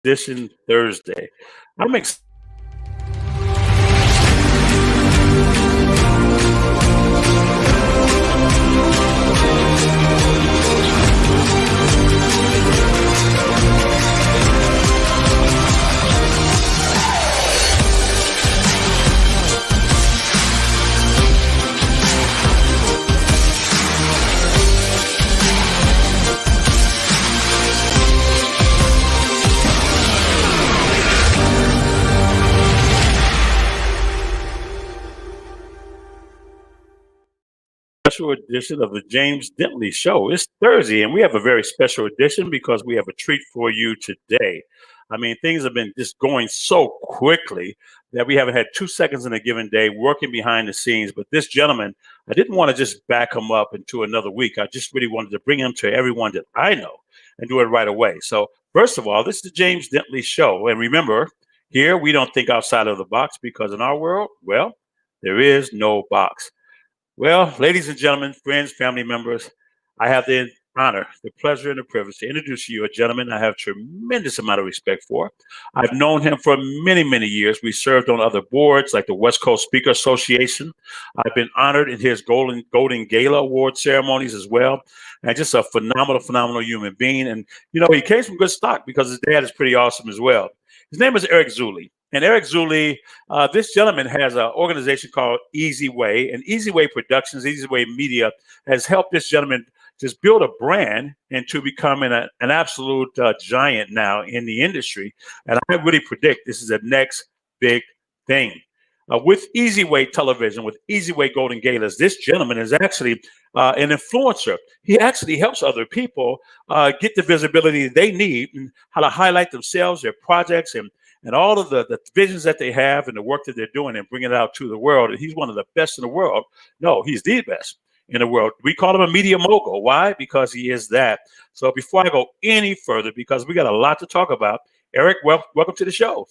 Edition Thursday. I'm excited. Special edition of the James Dentley Show. It's Thursday, and we have a very special edition because we have a treat for you today. I mean, things have been just going so quickly that we haven't had 2 seconds in a given day working behind the scenes. But this gentleman, I didn't want to just back him up into another week. I just really wanted to bring him to everyone that I know and do it right away. So, first of all, this is the James Dentley Show. And remember, here we don't think outside of the box because in our world, well, there is no box. Well, ladies and gentlemen, friends, family members, I have the honor, the pleasure, and the privilege to introduce to you a gentleman I have tremendous amount of respect for. I've known him for many, many years. We served on other boards like the West Coast Speaker Association. I've been honored in his Golden Gala Award ceremonies as well. And just a phenomenal human being. And, you know, he came from good stock because his dad is pretty awesome as well. His name is Eric Zuley. And Eric Zuley, this gentleman has an organization called eZWay, and eZWay Productions, eZWay Media has helped this gentleman just build a brand into becoming an absolute giant now in the industry. And I really predict this is the next big thing. With eZWay Television, with eZWay Golden Galas, this gentleman is actually an influencer. He actually helps other people get the visibility they need and how to highlight themselves, their projects, and all of the visions that they have and the work that they're doing and bringing it out to the world. And he's one of the best in the world. No, he's the best in the world. We call him a media mogul. Why? Because he is that. So before I go any further, because we got a lot to talk about, Eric, welcome to the show.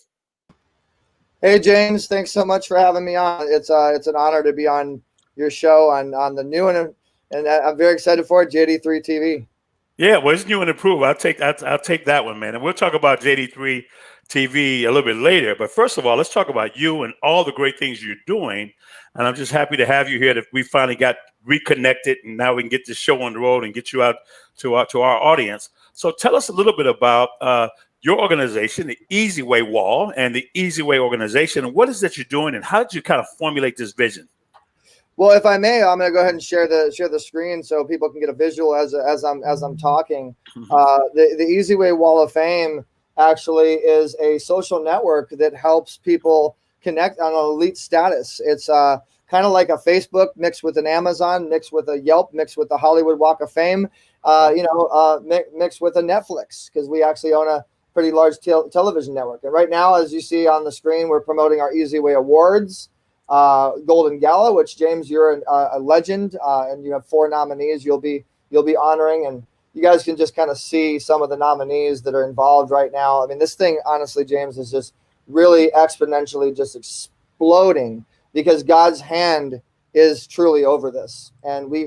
Hey, James, thanks so much for having me on. It's an honor to be on your show on the new and I'm very excited for it, JD3 TV. Yeah, well, it's new and improved. I'll take that one, man. And we'll talk about JD3 TV a little bit later. But first of all, let's talk about you and all the great things you're doing. And I'm just happy to have you here that we finally got reconnected and now we can get this show on the road and get you out to our audience. So tell us a little bit about your organization, the eZWay Wall and the eZWay organization. And what is that you're doing and how did you kind of formulate this vision? Well, if I may, I'm going to go ahead and share the screen so people can get a visual as I'm talking. The eZWay Wall of Fame actually is a social network that helps people connect on an elite status. It's kind of like a Facebook mixed with an Amazon, mixed with a Yelp, mixed with the Hollywood Walk of Fame, mixed with a Netflix, because we actually own a pretty large television network. And right now, as you see on the screen, we're promoting our eZWay Awards, Golden Gala, which, James, you're a legend, and you have 4 nominees you'll be honoring, and you guys can just kind of see some of the nominees that are involved right now. I mean, this thing, honestly, James, is just really exponentially just exploding because God's hand is truly over this. And we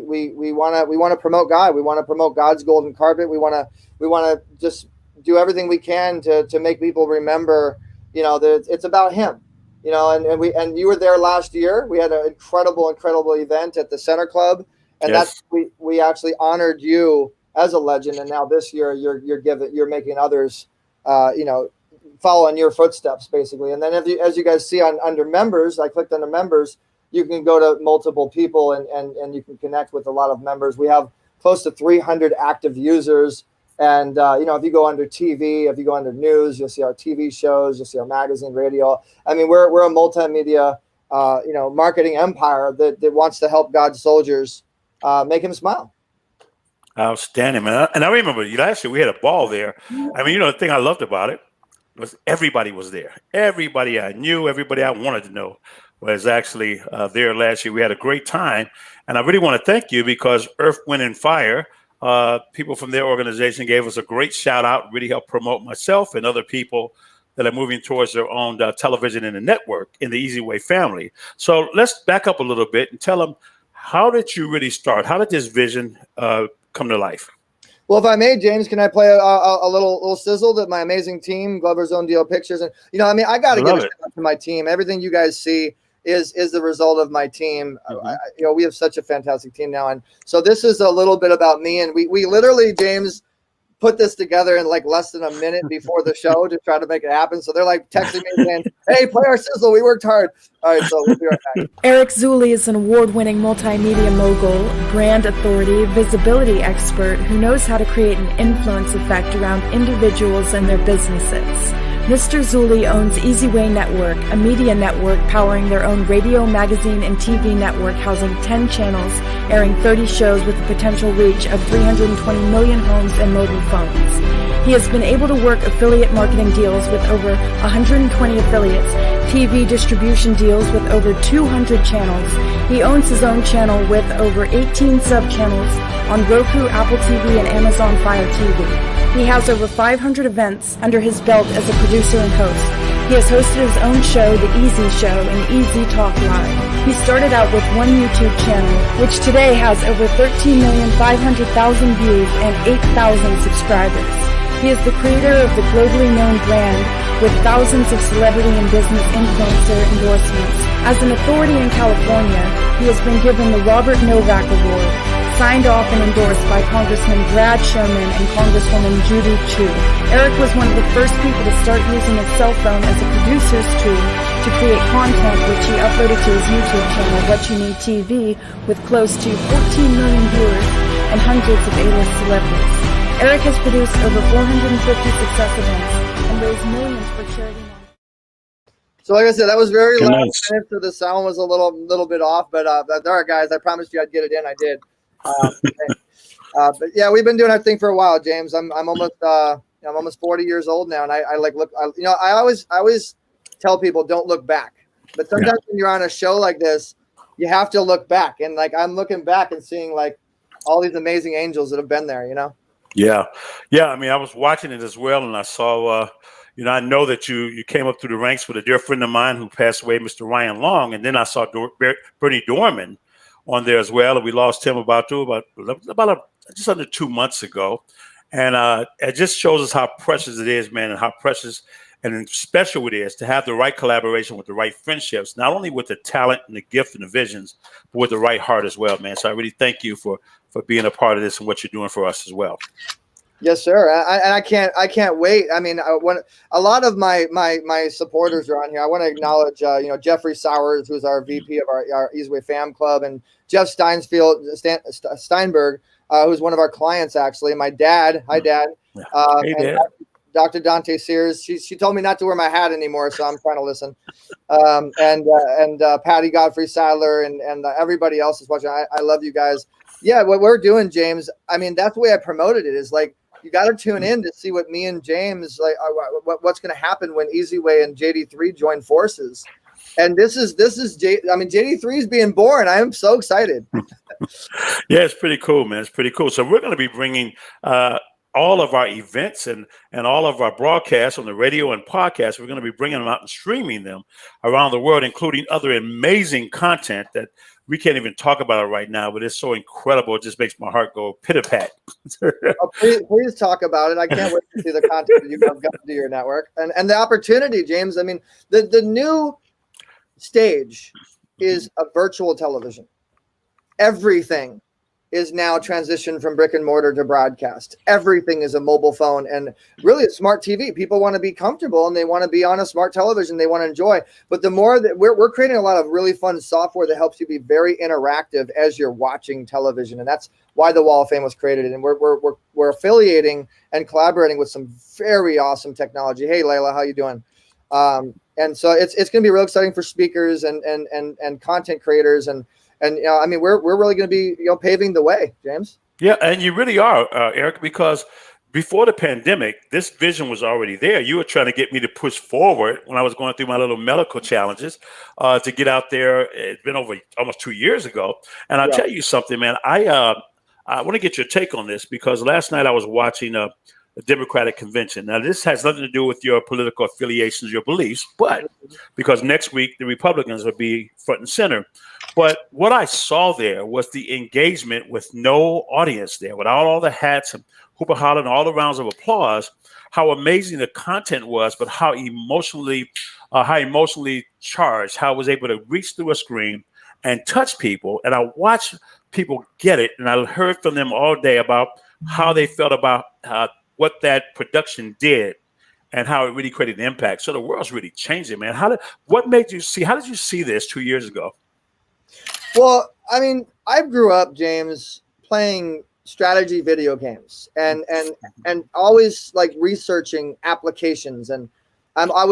want to promote God. We want to promote God's golden carpet. We want to just do everything we can to make people remember, that it's about Him. And you were there last year. We had an incredible event at the Center Club, and Yes. we actually honored you as a legend, and now this year you're making others, follow in your footsteps, basically. And then as you guys see under members, I clicked on the members. You can go to multiple people and you can connect with a lot of members. We have close to 300 active users, and if you go under TV, if you go under news, you'll see our TV shows, you'll see our magazine, radio. I mean, we're a multimedia, marketing empire that wants to help God's soldiers make Him smile. Outstanding, man. And I remember last year we had a ball there. I mean, the thing I loved about it was everybody was there. Everybody I knew, everybody I wanted to know was actually there last year. We had a great time. And I really want to thank you because Earth, Wind, and Fire, people from their organization gave us a great shout out, really helped promote myself and other people that are moving towards their own television and the network in the eZWay family. So let's back up a little bit and tell them, how did you really start? How did this vision come to life? Well, if I may, James, can I play a little sizzle that my amazing team, Glover's Own Deal Pictures, and I mean, I got to give a shout out to my team. Everything you guys see is the result of my team. We have such a fantastic team now, and so this is a little bit about me. And we literally, James, put this together in like less than a minute before the show to try to make it happen. So they're like texting me saying, "Hey, play our sizzle. We worked hard." All right, so we'll be right back. Eric Zuley is an award-winning multimedia mogul, brand authority, visibility expert who knows how to create an influence effect around individuals and their businesses. Mr. Zuley owns eZWay Network, a media network powering their own radio, magazine, and TV network housing 10 channels, airing 30 shows with a potential reach of 320 million homes and mobile phones. He has been able to work affiliate marketing deals with over 120 affiliates, TV distribution deals with over 200 channels. He owns his own channel with over 18 sub-channels on Roku, Apple TV, and Amazon Fire TV. He has over 500 events under his belt as a producer and host. He has hosted his own show, The Easy Show, and Easy Talk Live. He started out with one YouTube channel, which today has over 13,500,000 views and 8,000 subscribers. He is the creator of the globally known brand with thousands of celebrity and business influencer endorsements. As an authority in California, he has been given the Robert Novak Award, signed off and endorsed by Congressman Brad Sherman and Congresswoman Judy Chu. Eric was one of the first people to start using his cell phone as a producer's tool to create content, which he uploaded to his YouTube channel, What You Need TV, with close to 14 million viewers and hundreds of A-list celebrities. Eric has produced over 450 success events and raised millions for charity. So like I said, that was very last minute, so the sound was a little bit off, but all right, guys, I promised you I'd get it in. I did. But yeah, we've been doing our thing for a while, James. I'm almost 40 years old now, and I always tell people don't look back. But sometimes when you're on a show like this, you have to look back, and like I'm looking back and seeing like all these amazing angels that have been there, Yeah. I mean, I was watching it as well, and I saw, I know that you came up through the ranks with a dear friend of mine who passed away, Mr. Ryan Long, and then I saw Bernie Dorman on there as well, and we lost him about just under 2 months ago, and it just shows us how precious it is, man, and how precious and special it is to have the right collaboration with the right friendships, not only with the talent and the gift and the visions, but with the right heart as well, man. So I really thank you for being a part of this and what you're doing for us as well. Yes, sir. And I can't wait. I mean, when a lot of my supporters are on here, I want to acknowledge, Jeffrey Sowers, who's our VP of our eZWay Fam Club, and Jeff Steinberg, who's one of our clients, actually. My dad, hi, Dad. Hey, Dad. Dr. Dante Sears. She told me not to wear my hat anymore, so I'm trying to listen. And Patty Godfrey Sadler and everybody else is watching. I love you guys. Yeah, what we're doing, James. I mean, that's the way I promoted it. Is like you got to tune in to see what me and James what's going to happen when eZWay and JD3 join forces. And this is JD3 is being born. I am so excited. Yeah, it's pretty cool, man. It's pretty cool. So we're going to be bringing all of our events and all of our broadcasts on the radio and podcasts. We're going to be bringing them out and streaming them around the world, including other amazing content that we can't even talk about it right now, but it's so incredible. It just makes my heart go pit-a-pat. Please talk about it. I can't wait to see the content that you've got to your network and the opportunity, James. I mean, the new stage is a virtual television. Everything is now transitioned from brick and mortar to broadcast. Everything is a mobile phone and really a smart TV. People want to be comfortable and they want to be on a smart television. They want to enjoy. But the more that we're creating a lot of really fun software that helps you be very interactive as you're watching television. And that's why the Wall of Fame was created. And we're affiliating and collaborating with some very awesome technology. Hey, Layla, how you doing? And so it's going to be real exciting for speakers and content creators and I mean, we're really going to be paving the way, James. Yeah, and you really are, Eric, because before the pandemic, this vision was already there. You were trying to get me to push forward when I was going through my little medical challenges to get out there. It's been over almost 2 years ago, and I'll tell you something, man. I want to get your take on this because last night I was watching a Democratic convention. Now, this has nothing to do with your political affiliations, your beliefs, but because next week the Republicans will be front and center. But what I saw there was the engagement with no audience there, without all the hats and whoop and holler and all the rounds of applause, how amazing the content was, but how emotionally charged, how I was able to reach through a screen and touch people. And I watched people get it, and I heard from them all day about how they felt about what that production did and how it really created an impact. So the world's really changing, man. How did you see this 2 years ago? Well, I mean, I grew up, James, playing strategy video games and always like researching applications. And I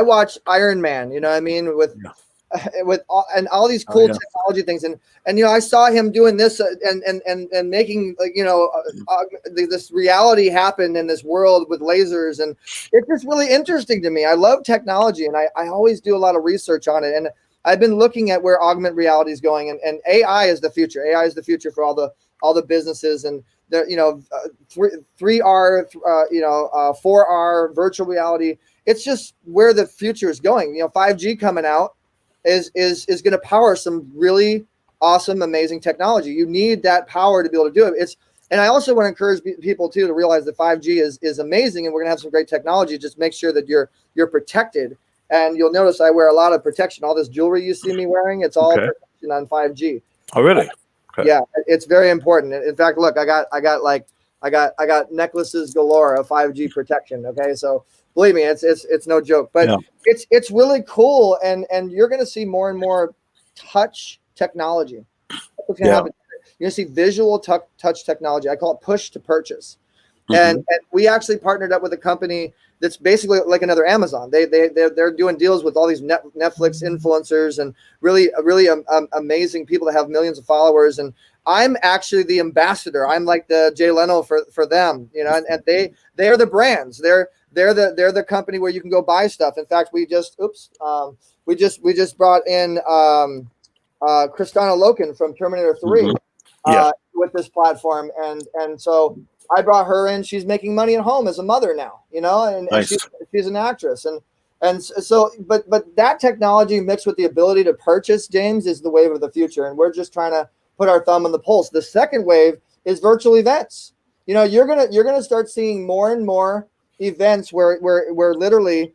watched Iron Man, you know what I mean? With all these cool technology things. And I saw him doing this and making, like, this reality happen in this world with lasers. And it's just really interesting to me. I love technology, and I always do a lot of research on it. And I've been looking at where augmented reality is going, and AI is the future. AI is the future for all the businesses, and the 3R, 4R, virtual reality. It's just where the future is going. 5G coming out is going to power some really awesome, amazing technology. You need that power to be able to do it. And I also want to encourage people too to realize that 5G is amazing, and we're going to have some great technology. Just make sure that you're protected. And you'll notice I wear a lot of protection. All this jewelry you see me wearing, it's all protection on 5G. Oh, really? Okay. Yeah, it's very important. In fact, look, I got necklaces galore of 5G protection. Okay, so believe me, it's no joke. But it's really cool, and you're going to see more and more touch technology. That's what's going to happen. You're going to see visual touch technology. I call it push to purchase. And we actually partnered up with a company that's basically like another Amazon. They're doing deals with all these Netflix influencers and really amazing people that have millions of followers. And I'm actually the ambassador. I'm like the Jay Leno for them, and they are the brands. They're the company where you can go buy stuff. In fact, we just brought in Kristanna Loken from Terminator 3 with this platform, and so I brought her in. She's making money at home as a mother now, and nice. she's an actress. And so, but that technology mixed with the ability to purchase, James, is the wave of the future. And we're just trying to put our thumb on the pulse. The second wave is virtual events. You're gonna start seeing more and more events where literally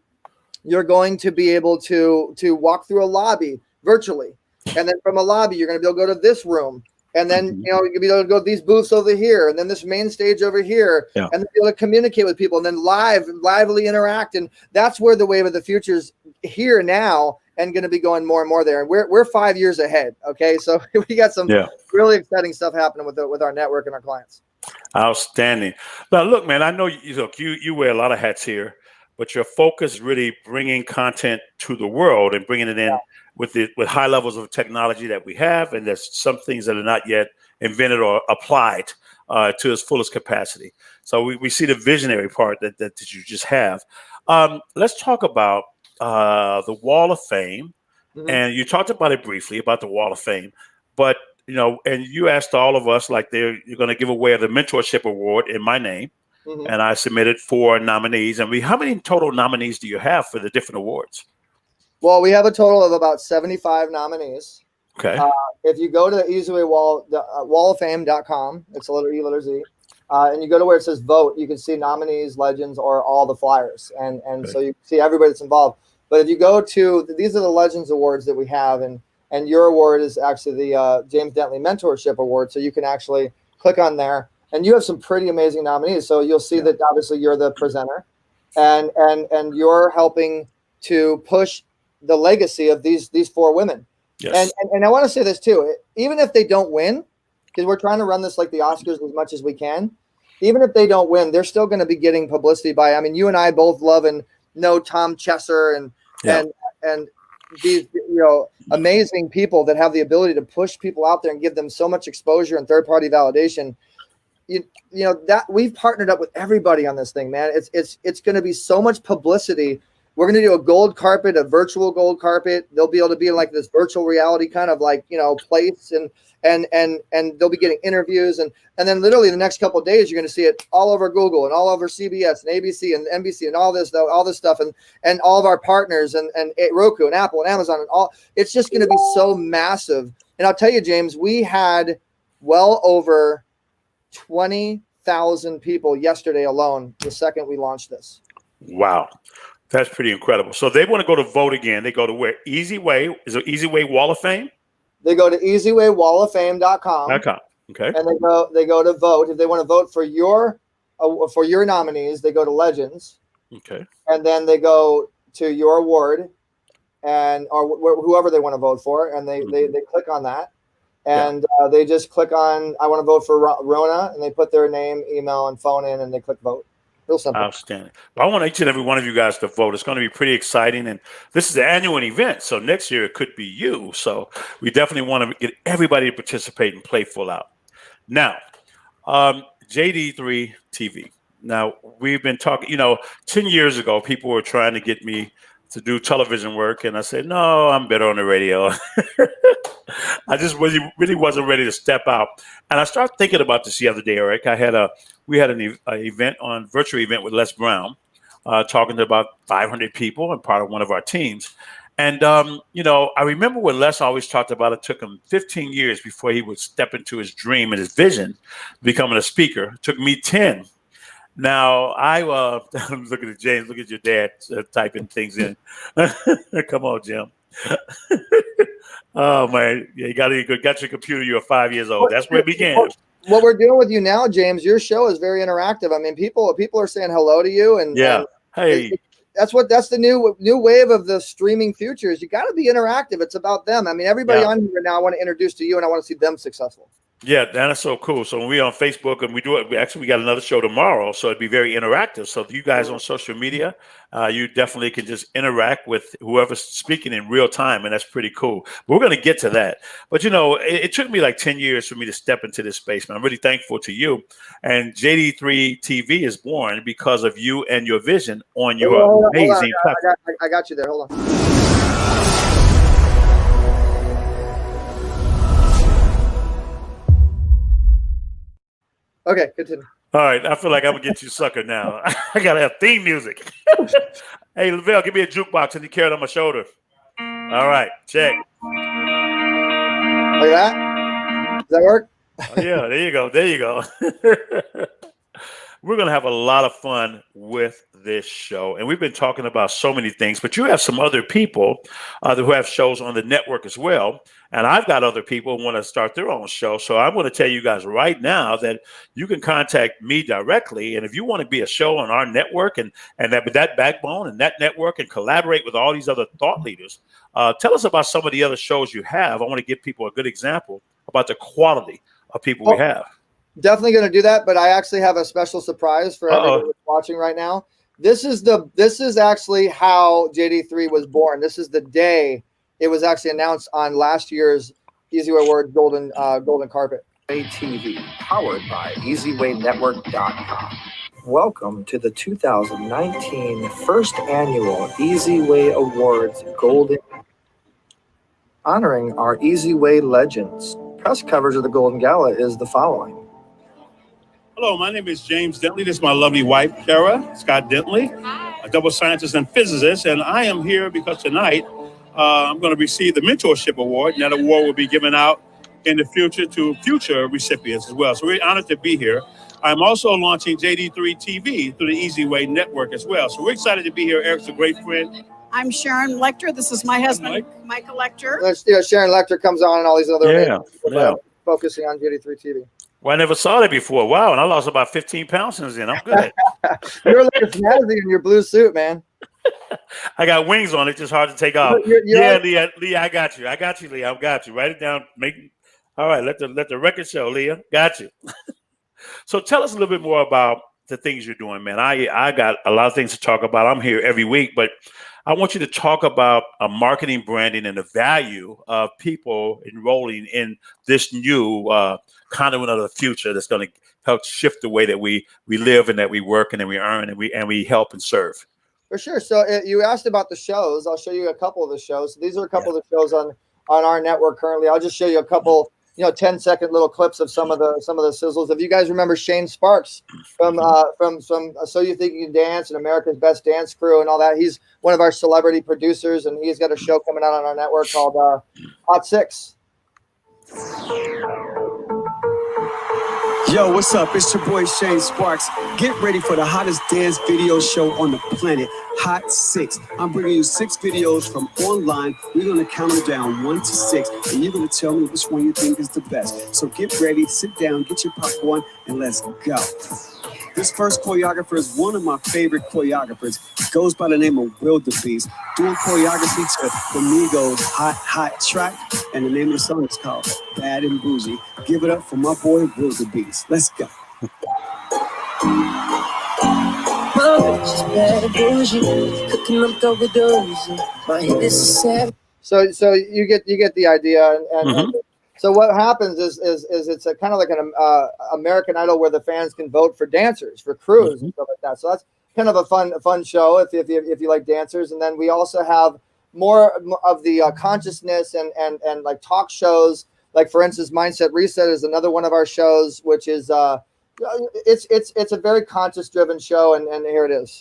you're going to be able to walk through a lobby virtually. And then from a lobby, you're going to be able to go to this room. And then, you're going to be able to go to these booths over here, and then this main stage over here, and then be able to communicate with people, and then lively interact. And that's where the wave of the future is here now, and going to be going more and more there. And we're 5 years ahead. Okay. So we got some really exciting stuff happening with our network and our clients. Outstanding. Now, look, man, I know you wear a lot of hats here, but your focus is really bringing content to the world and bringing it in with high levels of technology that we have, and there's some things that are not yet invented or applied to its fullest capacity. So we see the visionary part that you just have. Let's talk about the Wall of Fame, and you talked about it briefly about the Wall of Fame, but and you asked all of us, like, you're going to give away the Mentorship Award in my name, and I submitted 4 nominees. And how many total nominees do you have for the different awards? Well, we have a total of about 75 nominees. Okay. If you go to the eZWay walloffame.com, it's a letter E, letter Z, and you go to where it says vote, you can see nominees, legends, or all the flyers. And so you see everybody that's involved. But if you go to, these are the Legends Awards that we have, and your award is actually the James Dentley Mentorship Award. So you can actually click on there, and you have some pretty amazing nominees. So you'll see that obviously you're the presenter, and you're helping to push the legacy of these 4 women. Yes. And I want to say this too, even if they don't win, because we're trying to run this like the Oscars as much as we can, even if they don't win, they're still going to be getting publicity by, you and I both love and know Tom Chesser and these amazing people that have the ability to push people out there and give them so much exposure and third-party validation. That we've partnered up with everybody on this thing, man. It's going to be so much publicity. We're going to do a gold carpet, a virtual gold carpet. They'll be able to be in like this virtual reality kind of like, place, and they'll be getting interviews. And then literally the next couple of days, you're going to see it all over Google and all over CBS and ABC and NBC and all this stuff. And all of our partners and Roku and Apple and Amazon and all, it's just going to be so massive. And I'll tell you, James, we had well over 8,000 people yesterday alone, the second we launched this. Wow. That's pretty incredible. So they want to go to vote again. They go to where? eZWay. Is it eZWay Wall of Fame? They go to eZWayWallOfFame.com. Okay. And they go to vote. If they want to vote for your nominees, they go to Legends. Okay. And then they go to your award, or whoever they want to vote for, and they click on that, and they just click on I want to vote for Rona, and they put their name, email, and phone in, and they click vote. Real simple. Outstanding. Well, I want each and every one of you guys to vote. It's going to be pretty exciting, and this is an annual event, so next year it could be you. So we definitely want to get everybody to participate and play full out. Now, JD3 TV. Now, we've been talking, 10 years ago, people were trying to get me to do television work, and I said, no, I'm better on the radio. I just really wasn't ready to step out. And I started thinking about this the other day, Eric. We had an virtual event with Les Brown, talking to about 500 people and part of one of our teams. And, I remember when Les always talked about it took him 15 years before he would step into his dream and his vision, becoming a speaker. It took me 10. Now, I'm looking at James. Look at your dad typing things in. Come on, Jim. Oh, man. Yeah, you got your computer. You're 5 years old. That's where it began. What we're doing with you now, James, your show is very interactive. I mean, people are saying hello to you. And hey. That's the new wave of the streaming future is you got to be interactive. It's about them. I mean, everybody on here now I want to introduce to you, and I want to see them successful. Yeah, that's so cool. So when we're on Facebook and we do it, we got another show tomorrow, so it'd be very interactive. So if you guys on social media, you definitely can just interact with whoever's speaking in real time, and that's pretty cool. But we're going to get to that. But, it took me like 10 years for me to step into this space, man. I'm really thankful to you. And JD3 TV is born because of you and your vision on your amazing platform. I got you there. Hold on. Okay, continue. All right, I feel like I'm gonna get you sucker now. I gotta have theme music. Hey, Lavelle, give me a jukebox and you carry it on my shoulder. All right, check. Like that? Does that work? Oh, yeah, there you go. There you go. We're gonna have a lot of fun with this show, and we've been talking about so many things. But you have some other people who have shows on the network as well. And I've got other people who want to start their own show. So I'm going to tell you guys right now that you can contact me directly. And if you want to be a show on our network and that with that backbone and that network and collaborate with all these other thought leaders, tell us about some of the other shows you have. I want to give people a good example about the quality of people we have. Definitely going to do that. But I actually have a special surprise for everyone watching right now. This is actually how JD3 was born. This is the day it was actually announced on last year's eZWay Award golden carpet. TV, powered by eZWayNetwork.com. Welcome to the 2019 first annual eZWay Awards Golden, honoring our eZWay legends. Press coverage of the Golden Gala is the following. Hello, my name is James Dentley. This is my lovely wife, Kara Scott Dentley, a double scientist and physicist, and I am here because tonight I'm going to receive the Mentorship Award, and that award will be given out in the future to future recipients as well. So we're honored to be here. I'm also launching JD3 TV through the eZWay network as well. So we're excited to be here. Eric's a great friend. I'm Sharon Lecter. This is my husband, Michael Lecter. Sharon Lecter comes on and all these other focusing on JD3 TV. Well, I never saw that before. Wow, and I lost about 15 pounds since then. I'm good. You're like a snazzy in your blue suit, man. I got wings on it, just hard to take off. Leah, I got you. Leah. I got you. Write it down. All right, let the record show, Leah. Got you. So tell us a little bit more about the things you're doing, man. I got a lot of things to talk about. I'm here every week, but I want you to talk about marketing, branding, and the value of people enrolling in this new conduit of the future that's going to help shift the way that we live and that we work and that we earn and we help and serve. For sure. So you asked about the shows. I'll show you a couple of the shows. These are a couple of the shows on our network currently. I'll just show you a couple, 10-second little clips of some of the sizzles. If you guys remember Shane Sparks from So You Think You Can Dance and America's Best Dance Crew and all that, he's one of our celebrity producers, and he's got a show coming out on our network called Hot 6. Yo, what's up? It's your boy Shane Sparks. Get ready for the hottest dance video show on the planet, Hot 6. I'm bringing you 6 videos from online. We're going to count them down 1 to 6, and you're going to tell me which one you think is the best. So get ready, sit down, get your popcorn, and let's go. This first choreographer is one of my favorite choreographers. He goes by the name of Wildebeest, doing choreography to Flamingo's Hot Hot track, and the name of the song is called Bad and Bougie. Give it up for my boy Wildebeest. Let's go. My bitch is bad and bougie, cooking up double doses. My hit is a 7. So you get the idea, and so what happens is it's a kind of like an American Idol where the fans can vote for dancers, for crews and stuff like that. So that's kind of a fun show if you like dancers. And then we also have more of the consciousness and like talk shows. Like for instance, Mindset Reset is another one of our shows, which is it's a very conscious driven show, and here it is.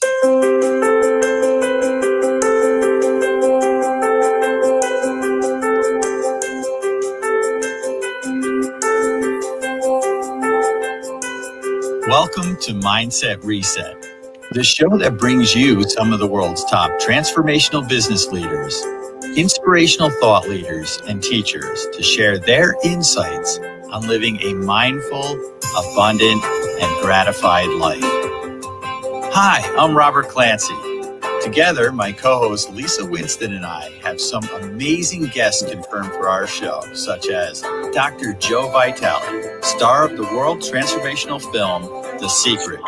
Welcome to Mindset Reset, the show that brings you some of the world's top transformational business leaders, inspirational thought leaders, and teachers to share their insights on living a mindful, abundant, and gratified life. Hi, I'm Robert Clancy. Together, my co-host Lisa Winston and I have some amazing guests confirmed for our show, such as Dr. Joe Vitale, star of the world transformational film, The Secret.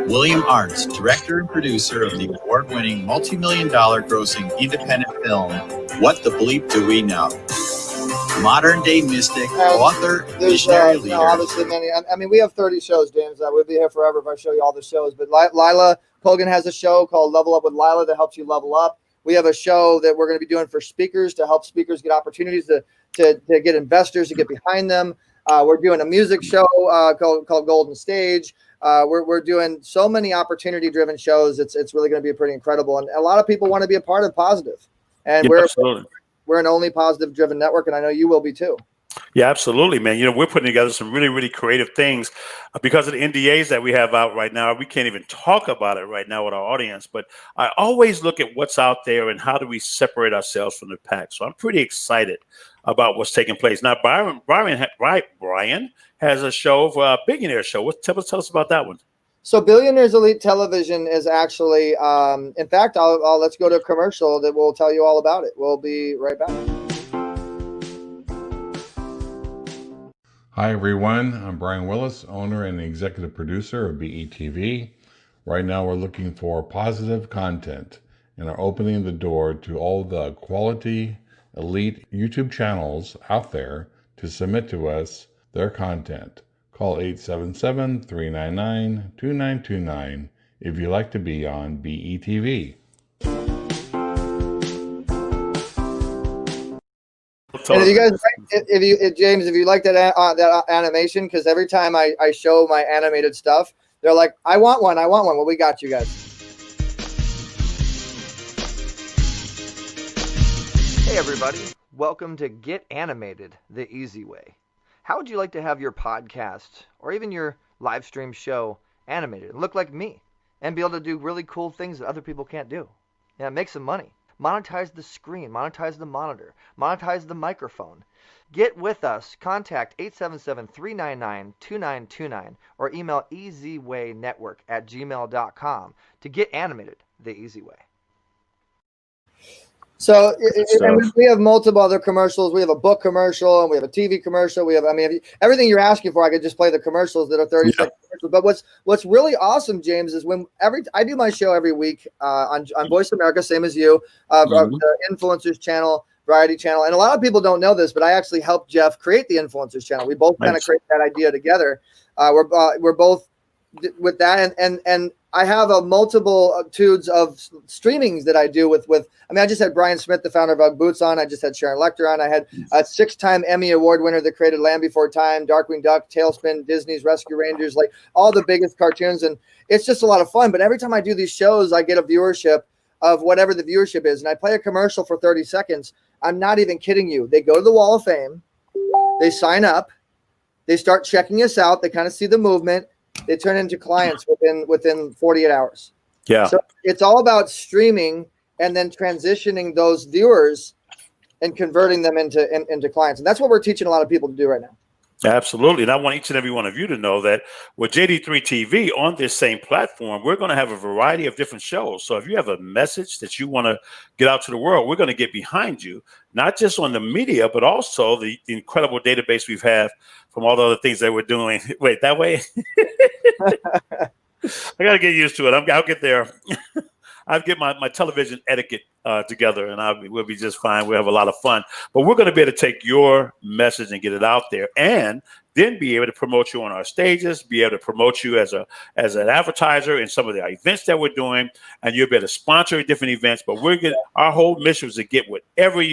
William Arndt, director and producer of the award-winning multi-million-dollar grossing independent film, What the Bleep Do We Know? Modern-day mystic, author, visionary leader. No, obviously many. I mean, we have 30 shows, James. We'd be here forever if I show you all the shows. But Lila Kogan has a show called Level Up with Lila that helps you level up. We have a show that we're going to be doing for speakers to help speakers get opportunities to get investors to get behind them. We're doing a music show called Golden Stage. We're doing so many opportunity-driven shows. It's really going to be pretty incredible. And a lot of people want to be a part of Positive. And Yeah, absolutely. we're an only positive-driven network, and I know you will be too. Yeah, absolutely, man. You know, we're putting together some really, really creative things because of the NDAs that we have out right now. We can't even talk about it right now with our audience, but I always look at what's out there and how do we separate ourselves from the pack. So I'm pretty excited about what's taking place. Now, Brian has a show for a billionaire show. Tell us about that one. So Billionaires Elite Television is actually, in fact, let's go to a commercial that will tell you all about it. We'll be right back. Hi everyone, I'm Brian Willis, owner and executive producer of BETV. Right now we're looking for positive content and are opening the door to all the quality elite YouTube channels out there to submit to us their content. Call 877-399-2929 if you'd like to be on BETV. And if you guys, James, if you like that animation, because every time I show my animated stuff, they're like, I want one. Well, we got you guys. Hey, everybody. Welcome to Get Animated the Easy Way. How would you like to have your podcast or even your live stream show animated and look like me and be able to do really cool things that other people can't do? Yeah, make some money. Monetize the screen, monetize the monitor, monetize the microphone. Get with us. Contact 877-399-2929 or email eZWayNetwork@gmail.com to get animated the easy way. So and we have multiple other commercials. We have a book commercial and we have a TV commercial. We have, everything you're asking for, I could just play the commercials that are 30 second commercials. But what's really awesome, James, is when I do my show every week on Voice America, same as you, the Influencers channel, Variety channel. And a lot of people don't know this, but I actually helped Jeff create the Influencers channel. We both kind of created that idea together. We're both with that, and I have a multitudes of streamings that I do with. I just had Brian Smith, the founder of Ugg Boots, on. I just had Sharon Lecter on. I had a 6-time Emmy Award winner that created Land Before Time, Darkwing Duck, Tailspin, Disney's Rescue Rangers, like all the biggest cartoons, and it's just a lot of fun. But every time I do these shows, I get a viewership of whatever the viewership is, and I play a commercial for 30 seconds. I'm not even kidding you. They go to the Wall of Fame, they sign up, They start checking us out. They kind of see the movement. They turn into clients within 48 hours. Yeah. So it's all about streaming and then transitioning those viewers and converting them into clients. And that's what we're teaching a lot of people to do right now. Absolutely. And I want each and every one of you to know that with JD3 TV on this same platform, we're going to have a variety of different shows. So if you have a message that you want to get out to the world, we're going to get behind you, not just on the media, but also the incredible database we've had from all the other things that we're doing. Wait, that way? I got to get used to it. I'll get there. I'll get my television etiquette together, and we'll be just fine. We'll have a lot of fun. But we're going to be able to take your message and get it out there, and then be able to promote you on our stages, be able to promote you as an advertiser in some of the events that we're doing, and you'll be able to sponsor different events. But our whole mission is to get whatever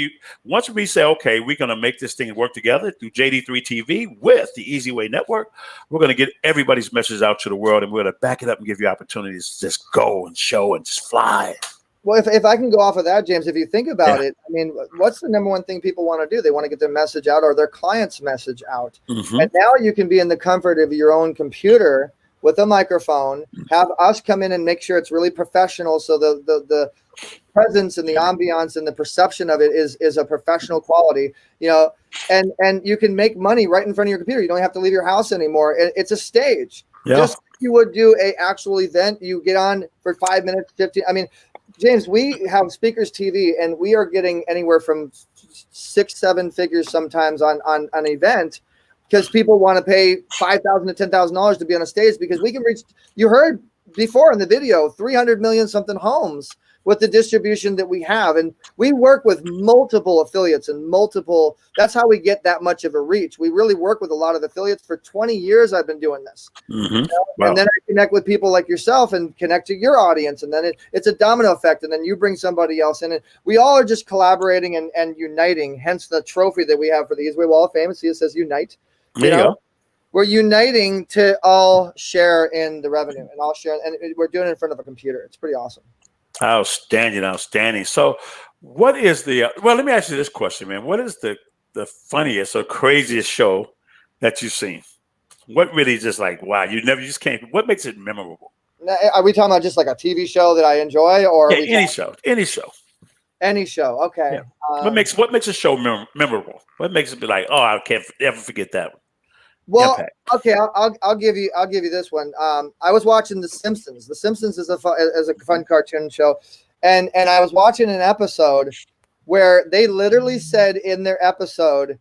once we say, okay, we're going to make this thing work together through JD3 TV with the eZWay network, we're going to get everybody's message out to the world, and we're going to back it up and give you opportunities to just go and show and just fly. Well, if I can go off of that, James, if you think about it, I mean, what's the number one thing people want to do? They want to get their message out or their client's message out. Mm-hmm. And now you can be in the comfort of your own computer with a microphone, have us come in and make sure it's really professional. So the presence and the ambiance and the perception of it is a professional quality, and you can make money right in front of your computer. You don't have to leave your house anymore. It's a stage. Yeah. Just like you would do a actual event, you get on for 5 minutes, 15. I mean, James, we have Speakers TV, and we are getting anywhere from 6-7 figures sometimes on an event because people want to pay $5,000 to $10,000 to be on a stage because we can reach. You heard before in the video, 300 million something homes with the distribution that we have, and we work with multiple affiliates and multiple. That's how we get that much of a reach. We really work with a lot of affiliates. For 20 years, I've been doing this, Wow. And then I connect with people like yourself and connect to your audience, and then it's a domino effect, and then you bring somebody else in, and we all are just collaborating and uniting. Hence the trophy that we have for the eZWay Wall of Fame. See, it says unite. We're uniting to all share in the revenue and all share, and we're doing it in front of a computer. It's pretty awesome. Outstanding. So what is let me ask you this question, man. What is the funniest or craziest show that you've seen? What really is just like, wow, you just can't, what makes it memorable? Are we talking about just like a TV show that I enjoy, or any show? Any show. Okay. Yeah. What makes a show memorable? What makes it be like, oh, I can't ever forget that one? Well, Impact. Okay, I'll give you this one. I was watching The Simpsons. The Simpsons is a fun cartoon show, and I was watching an episode where they literally said in their episode,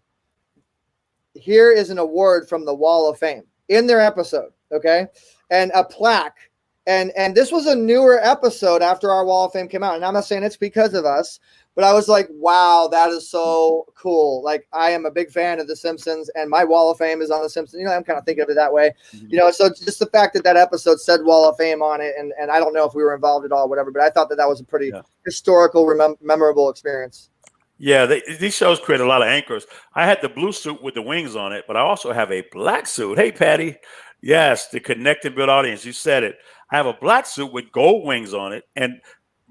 "Here is an award from the Wall of Fame," in their episode, okay, and a plaque. And this was a newer episode after our Wall of Fame came out, and I'm not saying it's because of us. But I was like, wow, that is so cool. Like, I am a big fan of The Simpsons, and my Wall of Fame is on The Simpsons. I'm kind of thinking of it that way. Mm-hmm. So just the fact that episode said Wall of Fame on it, and I don't know if we were involved at all, whatever, but I thought that was a pretty historical, memorable experience. Yeah, these shows create a lot of anchors. I had the blue suit with the wings on it, but I also have a black suit. Hey, Patty. Yes, the Connect and Build audience. You said it. I have a black suit with gold wings on it, and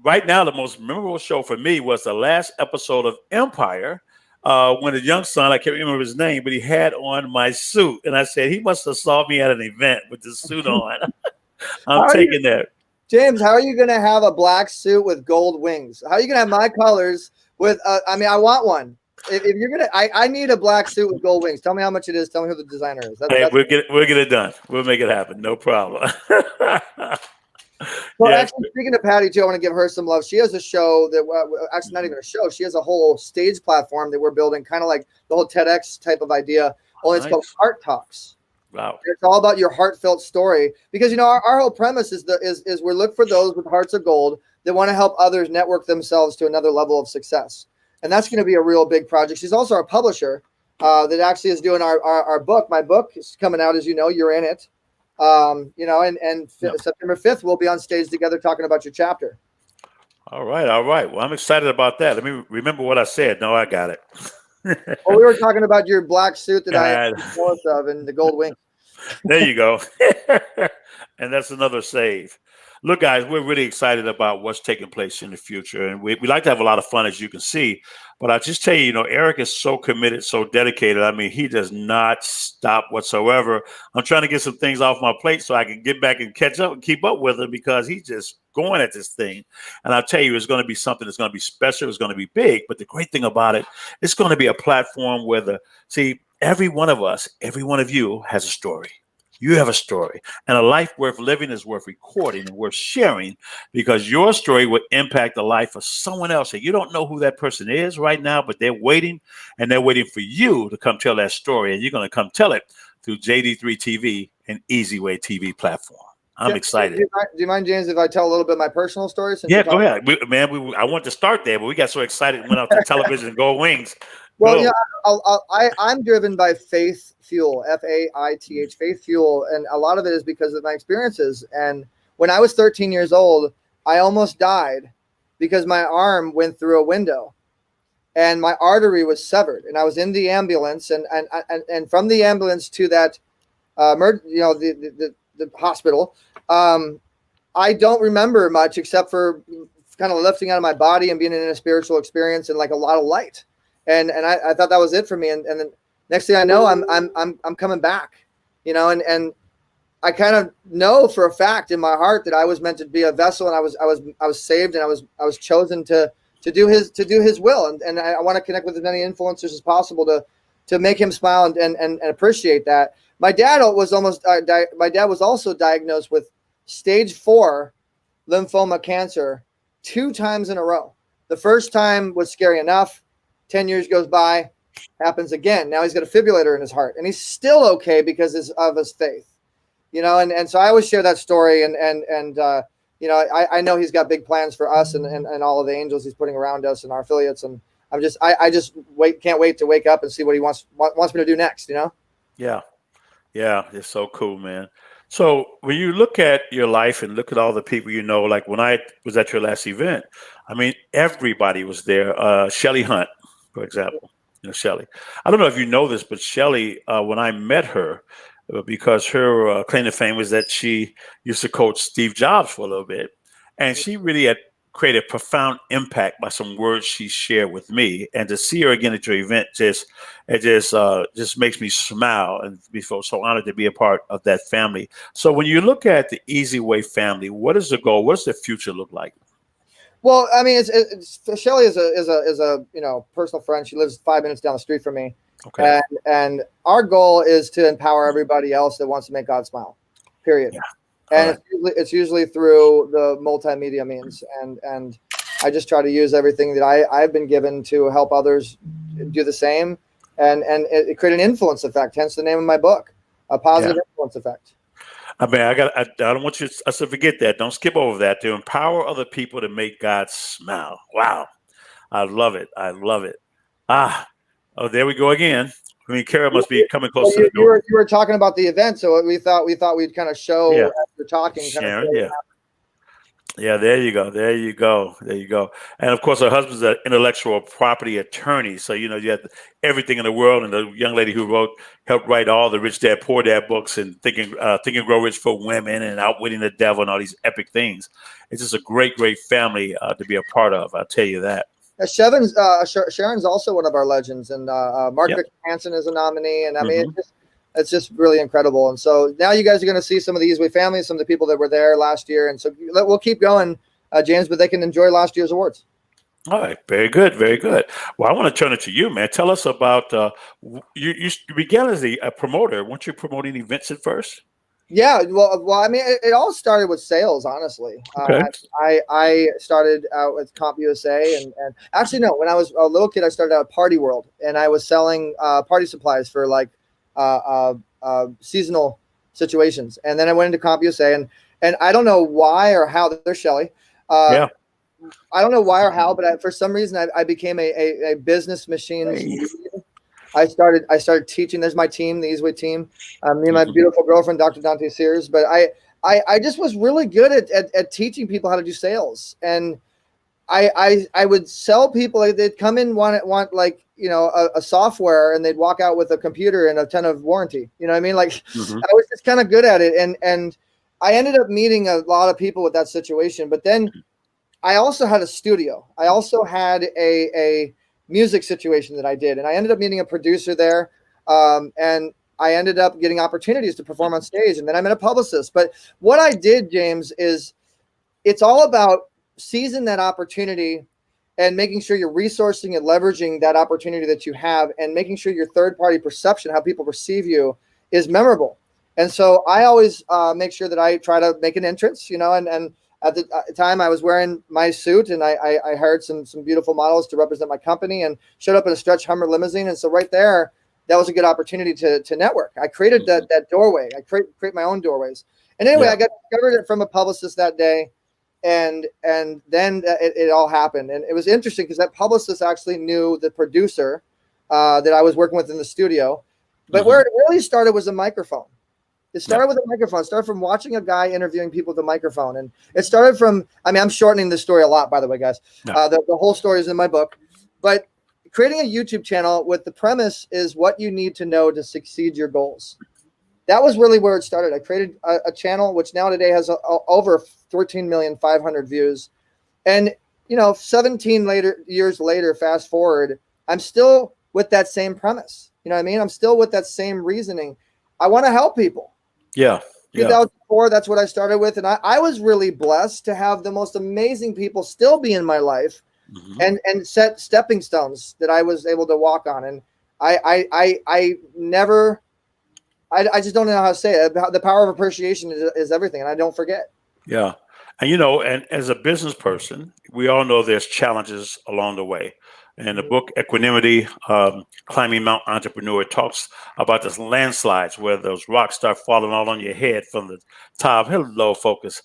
right now, the most memorable show for me was the last episode of Empire when the young son, I can't remember his name, but he had on my suit. And I said, he must have saw me at an event with the suit on. I'm taking that. James, how are you going to have a black suit with gold wings? How are you going to have my colors with, I want one. If you're going to, I need a black suit with gold wings. Tell me how much it is. Tell me who the designer is. We'll get it done. We'll make it happen. No problem. Well, actually, speaking of Patty, too, I want to give her some love. She has a show that, actually not even a show. She has a whole stage platform that we're building, kind of like the whole TEDx type of idea. Only it's called Heart Talks. Wow. It's all about your heartfelt story. Because, our whole premise is we look for those with hearts of gold that want to help others network themselves to another level of success. And that's going to be a real big project. She's also our publisher that actually is doing our book. My book is coming out, as you know, you're in it. September 5th, we'll be on stage together talking about your chapter. All right. Well, I'm excited about that. Let me remember what I said. No, I got it. Well, we were talking about your black suit that I had north of and the gold wings. There you go. And that's another save. Look, guys, we're really excited about what's taking place in the future. And we like to have a lot of fun, as you can see. But I just tell you, Eric is so committed, so dedicated. I mean, he does not stop whatsoever. I'm trying to get some things off my plate so I can get back and catch up and keep up with him, because he's just going at this thing. And I'll tell you, it's going to be something that's going to be special. It's going to be big. But the great thing about it, it's going to be a platform where every one of us, every one of you has a story. You have a story, and a life worth living is worth recording and worth sharing, because your story would impact the life of someone else. And you don't know who that person is right now, but they're waiting, and they're waiting for you to come tell that story. And you're going to come tell it through JD3 TV and eZWay TV platform. I'm excited. Do you mind, James, if I tell a little bit of my personal story? Yeah, go ahead. I want to start there, but we got so excited and went out to television and Go Wings. Well, yeah, I'm driven by faith fuel, FAITH, faith fuel. And a lot of it is because of my experiences. And when I was 13 years old, I almost died because my arm went through a window and my artery was severed. And I was in the ambulance, and from the ambulance to that, the hospital, I don't remember much except for kind of lifting out of my body and being in a spiritual experience and like a lot of light. And I thought that was it for me. And then next thing I know, I'm coming back, and I kind of know for a fact in my heart that I was meant to be a vessel, and I was saved, and I was chosen to do his will. And I want to connect with as many influencers as possible to make him smile and appreciate that. My dad was also diagnosed with stage 4 lymphoma cancer 2 times in a row. The first time was scary enough. 10 years goes by, happens again. Now he's got a fibrillator in his heart, and he's still okay because of his faith, and so I always share that story. And I know he's got big plans for us and all of the angels he's putting around us and our affiliates. And I just can't wait to wake up and see what he wants me to do next, Yeah. Yeah. It's so cool, man. So when you look at your life and look at all the people, like when I was at your last event, I mean, everybody was there. Shelly Hunt, for example, Shelly. I don't know if you know this, but Shelly, when I met her, because her claim to fame was that she used to coach Steve Jobs for a little bit, and she really had created profound impact by some words she shared with me. And to see her again at your event just makes me smile and be so honored to be a part of that family. So when you look at the eZWay family, what is the goal? What does the future look like? Well, I mean, Shelly is a personal friend. She lives 5 minutes down the street from me. Okay. And our goal is to empower everybody else that wants to make God smile, period. Yeah. And it's usually through the multimedia means. And I just try to use everything that I've been given to help others do the same and it create an influence effect, hence the name of my book, A Positive Influence Effect. I mean, I don't want us to forget that. Don't skip over that. To empower other people to make God smile. Wow. I love it. I love it. Oh, there we go again. I mean, Kara must be coming close to the door. You were talking about the event, so we thought we'd kind of show as we're talking. Sharon, yeah. There you go. And of course, her husband's an intellectual property attorney, so you have everything in the world. And the young lady who helped write all the Rich Dad Poor Dad books and Think and Grow Rich for Women and Outwitting the Devil and all these epic things. It's just a great family to be a part of. I'll tell you that. Sharon's also one of our legends, and Mark Victor Hansen is a nominee, and I mean, it's just really incredible. And so now you guys are going to see some of the eZWay family, some of the people that were there last year, and so we'll keep going, James, but they can enjoy last year's awards. All right, very good. Well, I want to turn it to you, man. Tell us about you began as a promoter. Weren't you promoting events at first? Yeah, well, I mean, it all started with sales, honestly. Okay. I started out with CompUSA, and actually, no, when I was a little kid, I started out at Party World, and I was selling party supplies for like seasonal situations. And then I went into CompUSA, and I don't know why or how. There's Shelly. I don't know why or how, but for some reason, I became a business machine. Lead. I started teaching. There's my team, the eZWay team. Me and my beautiful girlfriend, Dr. Dante Sears. But I just was really good at teaching people how to do sales. And I would sell people. They'd come in want like a software, and they'd walk out with a computer and a ton of warranty. You know what I mean? Like I was just kind of good at it. And I ended up meeting a lot of people with that situation, but then I also had a studio. I also had a music situation that I did, and I ended up meeting a producer there, and I ended up getting opportunities to perform on stage, and then I met a publicist. But what I did, James, is it's all about seizing that opportunity and making sure you're resourcing and leveraging that opportunity that you have, and making sure your third-party perception, how people perceive you, is memorable. And so I always make sure that I try to make an entrance, and at the time I was wearing my suit, and I hired some beautiful models to represent my company, and showed up in a stretch Hummer limousine. And so right there, that was a good opportunity to network. I created that doorway. I create my own doorways. And anyway, I got discovered it from a publicist that day. And then it all happened. And it was interesting because that publicist actually knew the producer that I was working with in the studio. But where it really started was a microphone. It started with a microphone. It started from watching a guy interviewing people with a microphone. And it started from, I'm shortening this story a lot, by the way, guys. The whole story is in my book. But creating a YouTube channel with the premise is what you need to know to succeed your goals. That was really where it started. I created a channel which now today has over 13,500,000 views. And, 17 years later, fast forward, I'm still with that same premise. You know what I mean? I'm still with that same reasoning. I want to help people. Yeah. 2004, that's what I started with. And I was really blessed to have the most amazing people still be in my life and set stepping stones that I was able to walk on. And I just don't know how to say it. The power of appreciation is everything. And I don't forget. Yeah. And, and as a business person, we all know there's challenges along the way. And the book Equanimity, Climbing Mount Entrepreneur, talks about this landslides where those rocks start falling all on your head from the top. Hello, Focus.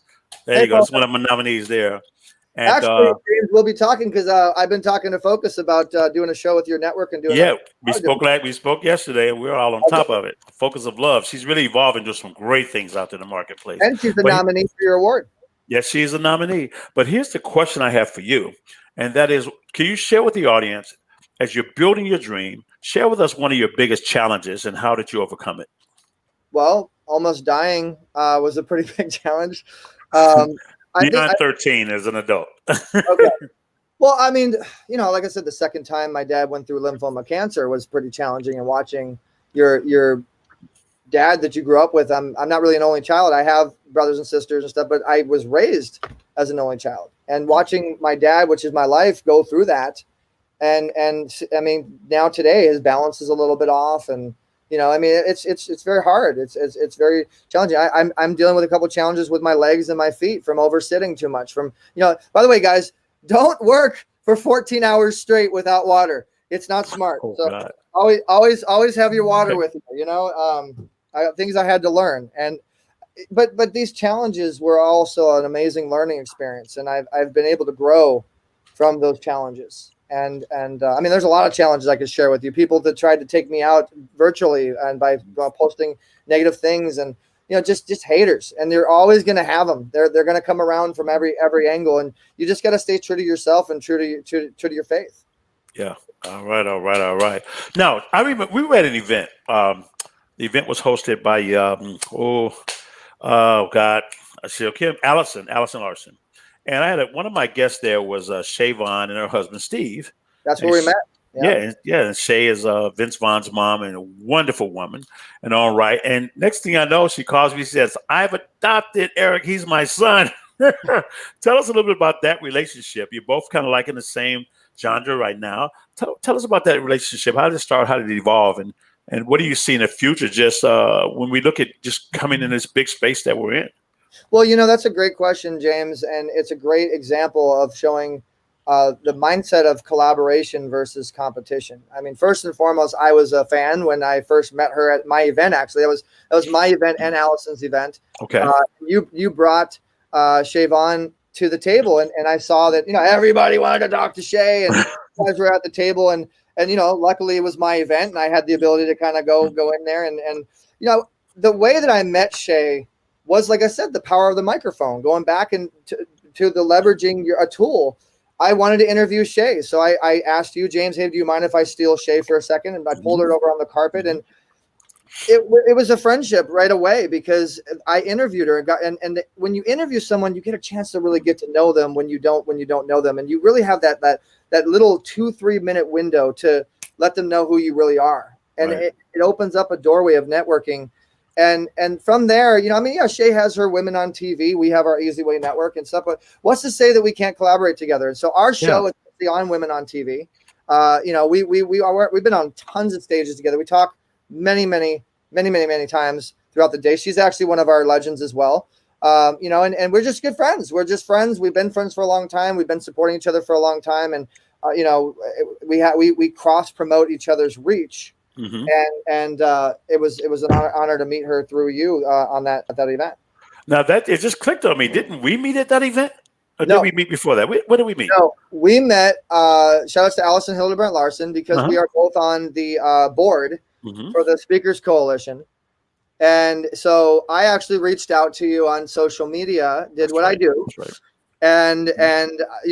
There you go. It's one of my nominees there. And, actually, James, we'll be talking because I've been talking to Focus about doing a show with your network and doing. Yeah, we spoke yesterday, and we're all on top of it. Focus of Love. She's really evolving, doing some great things out there in the marketplace. And she's a nominee for your award. Yes, she's a nominee. But here's the question I have for you. And that is, can you share with the audience, as you're building your dream, share with us one of your biggest challenges and how did you overcome it? Well, almost dying was a pretty big challenge. Beyond 13 as an adult. Okay. Well, like I said, the second time my dad went through lymphoma cancer was pretty challenging. And watching your dad that you grew up with, I'm not really an only child. I have brothers and sisters and stuff, but I was raised as an only child. And watching my dad, which is my life, go through that. And now today his balance is a little bit off. And, it's very hard. It's very challenging. I'm dealing with a couple of challenges with my legs and my feet from over-sitting too much. By the way, guys, don't work for 14 hours straight without water. It's not smart. God. Always have your water with you, things I had to learn. But these challenges were also an amazing learning experience, and I've been able to grow from those challenges. And there's a lot of challenges I could share with you. People that tried to take me out virtually and by posting negative things, and just haters. And they're always going to have them. They're going to come around from every angle, and you just got to stay true to yourself and true to your faith. Yeah. All right. Now, I remember we were at an event. The event was hosted by Allison Larson. And I had one of my guests there was Shay Vaughn and her husband, Steve. That's where we met. Yeah. And Shay is Vince Vaughn's mom and a wonderful woman and all right. And next thing I know, she calls me, says, I've adopted Eric. He's my son. Tell us a little bit about that relationship. You're both kind of like in the same genre right now. Tell us about that relationship. How did it start? How did it evolve? And what do you see in the future just when we look at just coming in this big space that we're in? Well, that's a great question, James. And it's a great example of showing the mindset of collaboration versus competition. First and foremost, I was a fan when I first met her at my event. Actually, that was my event and Allison's event. Okay. You brought Shay Vaughn to the table, and I saw that everybody wanted to talk to Shay, and you guys were at the table, and luckily it was my event, and I had the ability to kind of go in there, and the way that I met Shay was, like I said, the power of the microphone, going back and to the leveraging a tool. I wanted to interview Shay, so I asked you, James, hey, do you mind if I steal Shay for a second? And I pulled her over on the carpet, and It was a friendship right away because I interviewed her and when you interview someone, you get a chance to really get to know them when you don't know them, and you really have that little 2-3 minute window to let them know who you really are, and Right. it opens up a doorway of networking, and from there, Shay has her Women on TV, we have our eZWay network and stuff, but what's to say that we can't collaborate together? And so our show is on Women on TV. We've been on tons of stages together. We talk many times throughout the day. She's actually one of our legends as well. And we're just good friends. We're just friends. We've been friends for a long time. We've been supporting each other for a long time. And, we cross promote each other's reach. Mm-hmm. And it was an honor to meet her through you at that event. Now it just clicked on me. Didn't we meet at that event? Or No. did we meet before that? Where did we meet? No, we met, shout outs to Allison Hildebrandt Larson, because we are both on the board for the Speakers Coalition. And so I actually reached out to you on social media, did what I do. That's right. And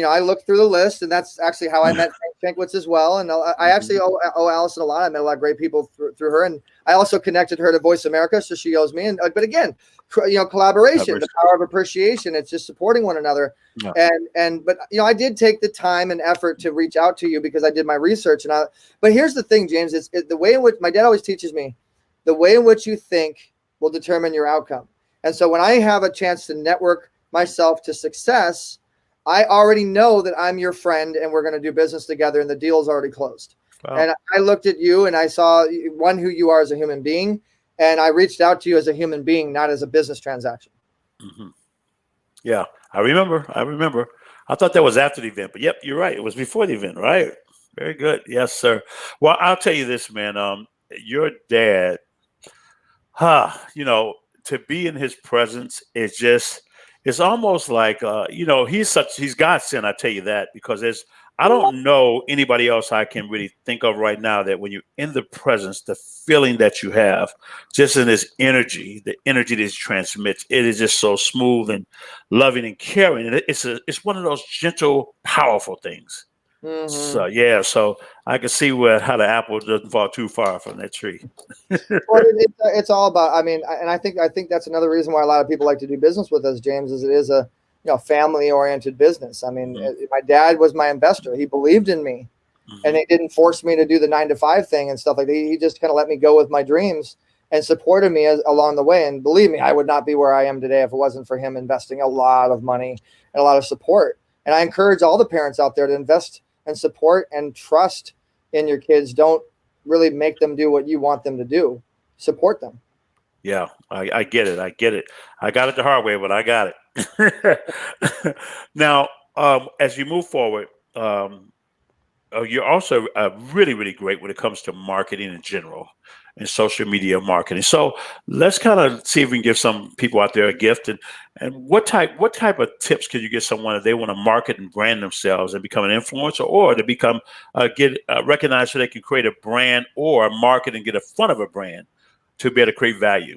I looked through the list, and that's actually how I met Frank Shankwitz as well. And I actually owe Allison a lot. I met a lot of great people through her, and I also connected her to Voice America, so she owes me. And but again, collaboration, the power of appreciation. It's just supporting one another. Yeah. But I did take the time and effort to reach out to you because I did my research. But here's the thing, James, it's the way in which my dad always teaches me, the way in which you think will determine your outcome. And so when I have a chance to network myself to success, I already know that I'm your friend and we're going to do business together, and the deal's already closed. Wow. And I looked at you and I saw who you are as a human being, and I reached out to you as a human being, not as a business transaction. Mm-hmm. Yeah, I remember. I thought that was after the event, but yep, you're right. It was before the event, right? Very good. Yes, sir. Well, I'll tell you this, man. Your dad, to be in his presence is just, it's almost like, he's God sent. I tell you that, because I don't know anybody else I can really think of right now that when you're in the presence, the feeling that you have just in this energy, the energy that it transmits, it is just so smooth and loving and caring. And it's one of those gentle, powerful things. Mm-hmm. So I can see how the apple doesn't fall too far from that tree. Well, it's all about, and I think that's another reason why a lot of people like to do business with us, James, is it is a family-oriented business. My dad was my investor. He believed in me, and he didn't force me to do the 9-to-5 thing and stuff like that. He just kind of let me go with my dreams and supported me along the way. And believe me, I would not be where I am today if it wasn't for him investing a lot of money and a lot of support. And I encourage all the parents out there to invest and support and trust in your kids. Don't really make them do what you want them to do. Support them. Yeah, I get it. I got it the hard way, but I got it. Now, as you move forward, you're also really, really great when it comes to marketing in general and social media marketing. So let's kind of see if we can give some people out there a gift. And what type of tips can you give someone if they want to market and brand themselves and become an influencer, or to become get recognized so they can create a brand or market and get in front of a brand to be able to create value?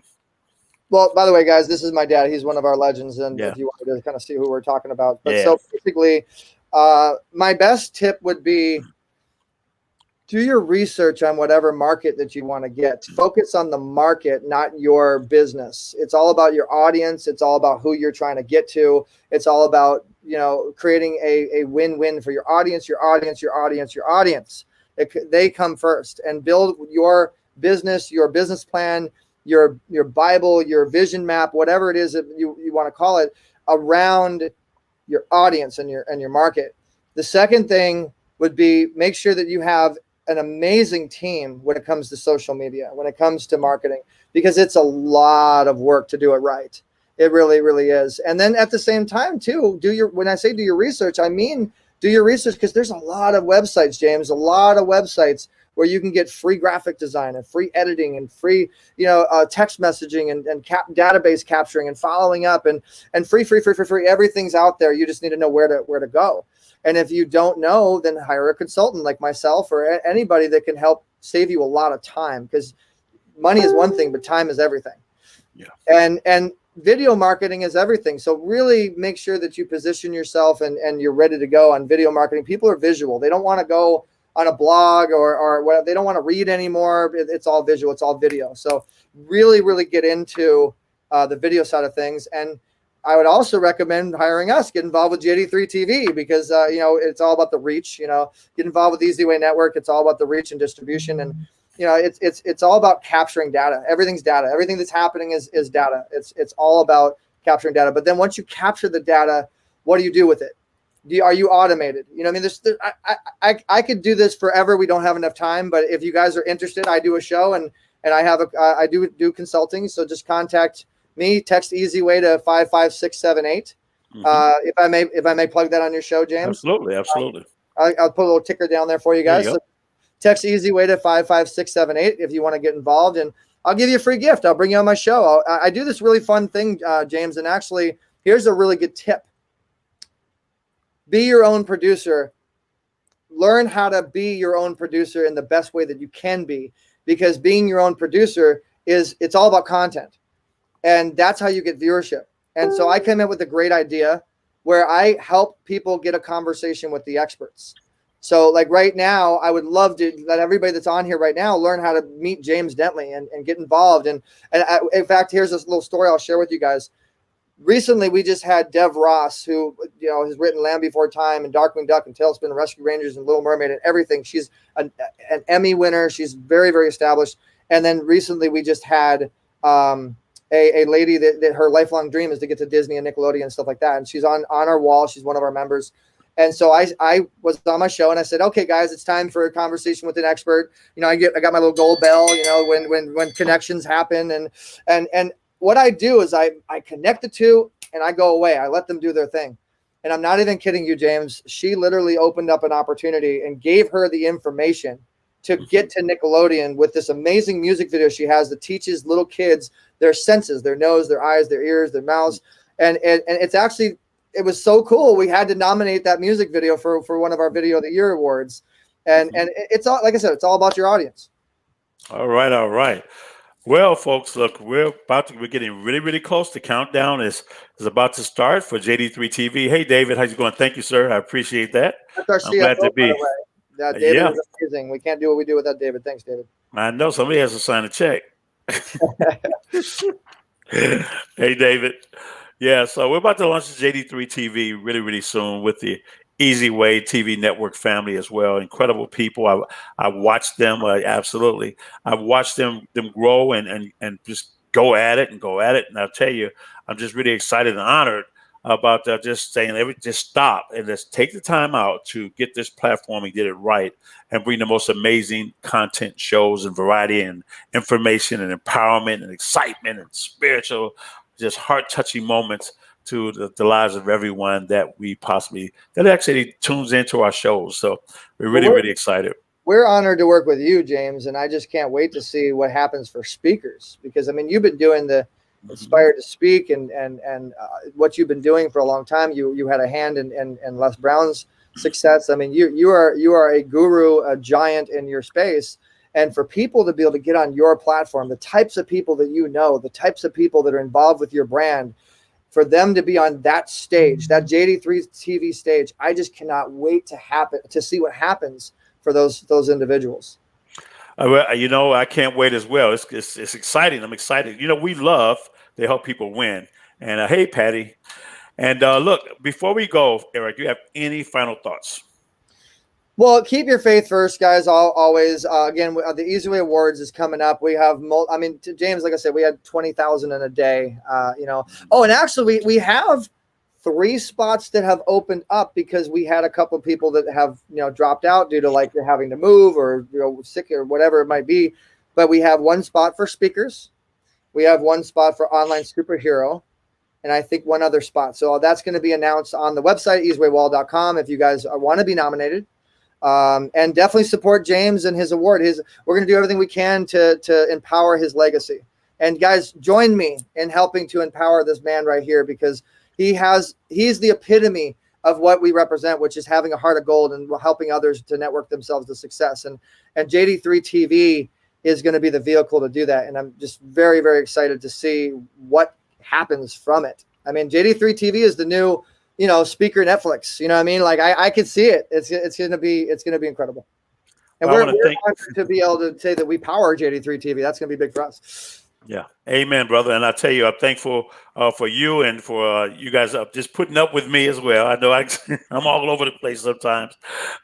Well, by the way, guys, this is my dad. He's one of our legends, and if you wanted to kind of see who we're talking about. But so basically, my best tip would be do your research on whatever market that you want to get. Focus on the market, not your business. It's all about your audience. It's all about who you're trying to get to. It's all about, creating a win-win for your audience, your audience, your audience, your audience. They come first, and build your business plan, your Bible, your vision map, whatever it is that you want to call it, around your audience and your market. The second thing would be make sure that you have an amazing team when it comes to social media, when it comes to marketing, because it's a lot of work to do it right. It really, really is. And then at the same time too, when I say do your research, I mean do your research, because there's a lot of websites, James, a lot of websites where you can get free graphic design and free editing and free, text messaging and database capturing and following up and free. Everything's out there. You just need to know where to go. And if you don't know, then hire a consultant like myself or anybody that can help save you a lot of time, because money is one thing, but time is everything. Yeah. And video marketing is everything. So really make sure that you position yourself and you're ready to go on video marketing. People are visual. They don't want to go on a blog or whatever. They don't want to read anymore. It's all visual. It's all video. So really, really get into the video side of things. And I would also recommend hiring us. Get involved with JD3 TV because it's all about the reach. Get involved with eZWay Network. It's all about the reach and distribution, and it's all about capturing data. Everything's data. Everything that's happening is data. It's all about capturing data. But then once you capture the data, what do you do with it? Are you automated? I could do this forever. We don't have enough time, but if you guys are interested, I do a show and I do consulting. So just contact me, text eZWay to 55678. If I may plug that on your show, James. Absolutely. I'll put a little ticker down there for you guys. There you So text eZWay to 55678 if you want to get involved, and I'll give you a free gift. I'll bring you on my show. I do this really fun thing, James, and actually, here's a really good tip. Be your own producer. Learn how to be your own producer in the best way that you can be, because being your own producer it's all about content. And that's how you get viewership. And so I came up with a great idea where I help people get a conversation with the experts. So like right now, I would love to let everybody that's on here right now learn how to meet James Dentley and get involved. And in fact, here's this little story I'll share with you guys. Recently, we just had Dev Ross, who has written Land Before Time and Darkwing Duck and Tailspin and Rescue Rangers and Little Mermaid and everything. She's an Emmy winner. She's very, very established. And then recently, we just had a lady that her lifelong dream is to get to Disney and Nickelodeon and stuff like that. And she's on our wall. She's one of our members. And so I was on my show and I said, okay, guys, it's time for a conversation with an expert. I got my little gold bell, when connections happen. And what I do is I connect the two and I go away. I let them do their thing. And I'm not even kidding you, James. She literally opened up an opportunity and gave her the information to get to Nickelodeon with this amazing music video she has that teaches little kids their senses, their nose, their eyes, their ears, their mouths. And it's actually, it was so cool. We had to nominate that music video for one of our Video of the Year awards. And it's all, like I said, it's all about your audience. All right. Well, folks, look, we're getting really, really close. The countdown is about to start for JD3 TV. Hey, David, how's it going? Thank you, sir. I appreciate that. That's our CFO, glad to be. by the way. David is amazing. We can't do what we do without David. Thanks, David. I know somebody has to sign a check. Hey, David. Yeah, so we're about to launch the JD3 TV really, really soon with the eZWay TV network family as well. Incredible people. I watched them. Absolutely. I've watched them grow and just go at it. And I'll tell you, I'm just really excited and honored about just saying, just stop and just take the time out to get this platform and get it right and bring the most amazing content, shows and variety and information and empowerment and excitement and spiritual, just heart-touching moments to the lives of everyone that actually tunes into our shows. So we're really excited. We're honored to work with you, James, and I just can't wait to see what happens for speakers, because you've been doing the Inspired to Speak and what you've been doing for a long time. You had a hand in Les Brown's success. You are a guru, a giant in your space. And for people to be able to get on your platform, the types of people that the types of people that are involved with your brand, for them to be on that stage, that JD3 TV stage, I just cannot wait to see what happens for those individuals. I can't wait as well. It's exciting. I'm excited. We love to help people win. And hey, Patty. And look, before we go, Eric, do you have any final thoughts? Well, keep your faith first, guys. Always. Again, the eZWay Awards is coming up. We have, James, like I said, we had 20,000 in a day. Oh, and actually, we have 3 spots that have opened up because we had a couple of people that have dropped out due to having to move or sick or whatever it might be. But we have 1 spot for speakers. We have 1 spot for online superhero, and I think 1 other spot. So that's going to be announced on the website eZWayWall.com if you guys want to be nominated. And definitely support James and his award. We're going to do everything we can to empower his legacy. And guys, join me in helping to empower this man right here, because he's the epitome of what we represent, which is having a heart of gold and helping others to network themselves to success. And JD3 TV is going to be the vehicle to do that. And I'm just very, very excited to see what happens from it. JD3 TV is the new speaker Netflix. I could see it. It's going to be incredible. And I we're want to thank. honored to be able to say that we power J83 TV. That's going to be big for us. Yeah, amen, brother. And I tell you, I'm thankful for you and for you guys just putting up with me as well. I know I'm all over the place sometimes,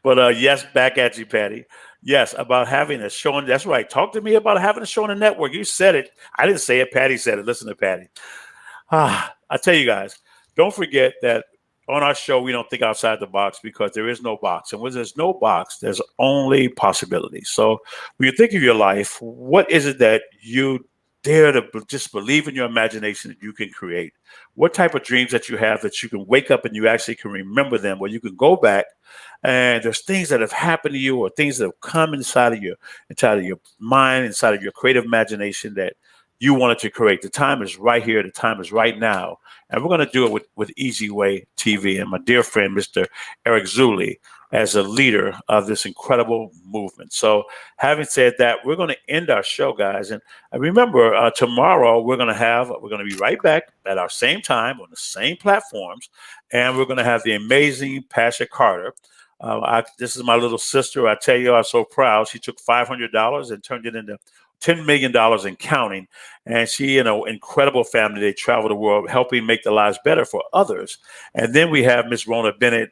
but yes, back at you, Patty. Yes, about having a show. That's right. Talk to me about having a show on the network. You said it. I didn't say it. Patty said it. Listen to Patty. I tell you guys, don't forget that on our show, we don't think outside the box because there is no box. And when there's no box, there's only possibility. So when you think of your life, what is it that you dare to just believe in your imagination that you can create? What type of dreams that you have that you can wake up and you actually can remember them, where you can go back and there's things that have happened to you or things that have come inside of your mind, inside of your creative imagination that you wanted to create. The time is right here. The time is right now. And we're going to do it with eZWay TV and my dear friend, Mr. Eric Zuley, as a leader of this incredible movement. So having said that, we're going to end our show, guys. And remember, tomorrow we're going to be right back at our same time on the same platforms. And we're going to have the amazing Pasha Carter. This is my little sister. I tell you, I'm so proud. She took $500 and turned it into $10 million and counting. And she and an incredible family, they travel the world helping make the lives better for others. And then we have Miss Rona Bennett.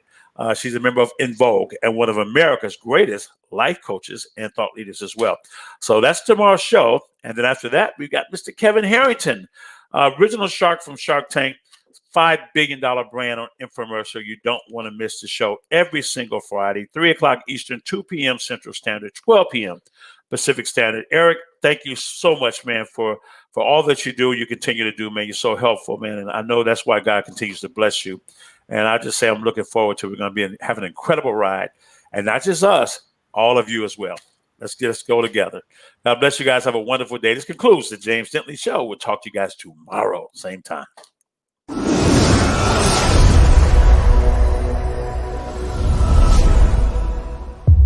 She's a member of In Vogue and one of America's greatest life coaches and thought leaders as well. So that's tomorrow's show. And then after that, we've got Mr. Kevin Harrington, original shark from Shark Tank, $5 billion brand on infomercial. You don't want to miss the show every single Friday, 3 o'clock Eastern, 2 p.m. Central Standard, 12 p.m. Pacific Standard. Eric, thank you so much, man, for all that you do. You continue to do, man. You're so helpful, man. And I know that's why God continues to bless you. And I just say I'm looking forward to it. We're going to be having an incredible ride. And not just us, all of you as well. Let's go together. God bless you guys. Have a wonderful day. This concludes the James Dentley Show. We'll talk to you guys tomorrow, same time.